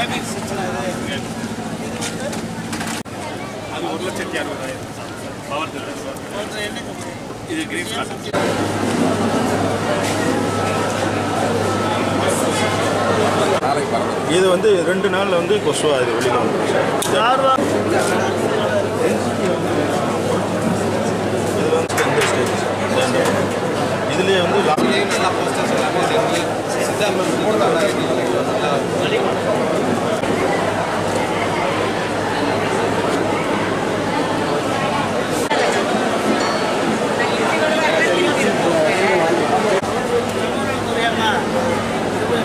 அது 1,60,000 பவர் இது கிரீன் இது வந்து 2 நாளில் வந்து கொசுவா இது வெளியில் வந்துடும். இது வந்து எந்த ஸ்டேஜ் இதுலேயே வந்து நல்லா போஸ்டர்ஸ் எல்லாமே செஞ்சு சித்தாமல் போட்டாங்க.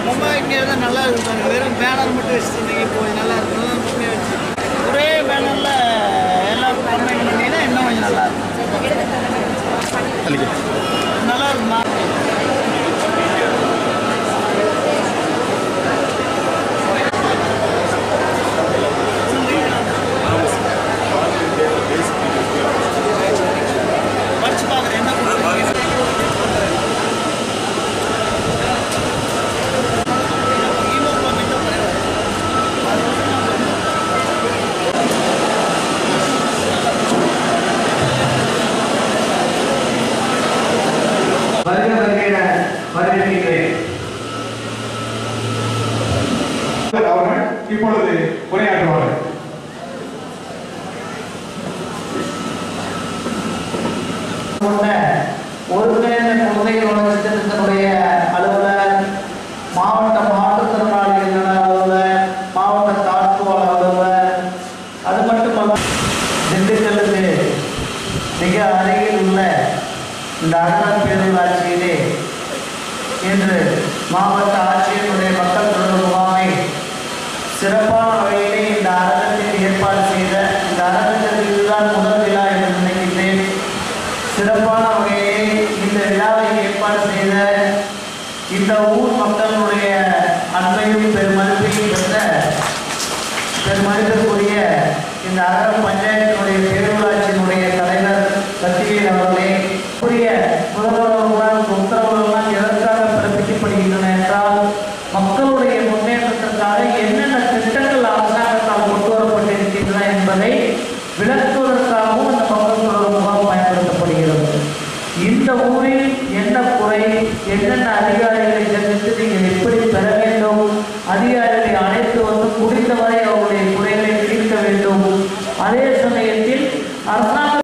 மும்பைங்கிறது நல்லா இருக்கும். வெறும் பேனர் மட்டும் வச்சுருந்தீங்க, இப்போ நல்லா இருக்கும். மும்பை வச்சு ஒரே பேனரில் எல்லாம் கம்பைன் பண்ணிங்கன்னா இன்னும் கொஞ்சம் நல்லா இருக்கும். நல்லா இருக்குமா? படிச்சு பார்க்குறேன் என்ன அவர்கள் இப்பொழுது உரையாற்றுவார்கள். ஒருங்கிணைந்த குழந்தைகள் வளர்ச்சி திட்டத்தினுடைய அலுவலர், மாவட்ட மாற்றுத்திறனாளிகள் நல அலுவலர், மாவட்ட தாழ்வாளர் அலுவலர், அது மட்டுமல்ல திண்டுக்கல்லுக்கு மிக அருகில் உள்ள இந்த அகலம் பேரூராட்சியிலே இன்று மாவட்ட ஆட்சியருடைய மக்கள் தொடர்பு முகாமை சிறப்பான வகையிலே இந்த அரங்கத்தில் ஏற்பாடு செய்த இந்த அரங்கத்தில் இதுதான் முதல் விழா என்று நினைக்கின்றேன். சிறப்பான வகையிலே இந்த விழாவை ஏற்பாடு செய்த இந்த ஊர் மக்களுடைய அன்பையும் பெருமதிப்பையும் பெற்ற பெருமதிப்பிற்குரிய இந்த அகர பஞ்சாயத்தினுடைய பேரூராட்சியினுடைய தலைவர் சத்திவேல் அவர்களே, கூடிய முதல்வர்களுடன் உத்தரவுகள்லாம் எதற்காக பிறப்பிக்கப்படுகின்றன என்றால் மக்களுடைய முன்னேற்றத்திற்காக என்னென்ன திட்டங்கள் அரசாங்கத்தால் கொண்டு வரப்பட்டிருக்கின்றன என்பதை விளக்குவதற்காகவும் இந்த மக்கள் தொடர்பு முகாம் பயன்படுத்தப்படுகிறது. இந்த ஊரில் என்ன குறை, என்னென்ன அதிகாரிகளை சந்தித்து நீங்கள் எப்படி பெற வேண்டும், அதிகாரிகளை அழைத்து வந்து முடிந்தவரை அவருடைய குறைகளை தீர்க்க வேண்டும். அதே சமயத்தில் அரசாங்க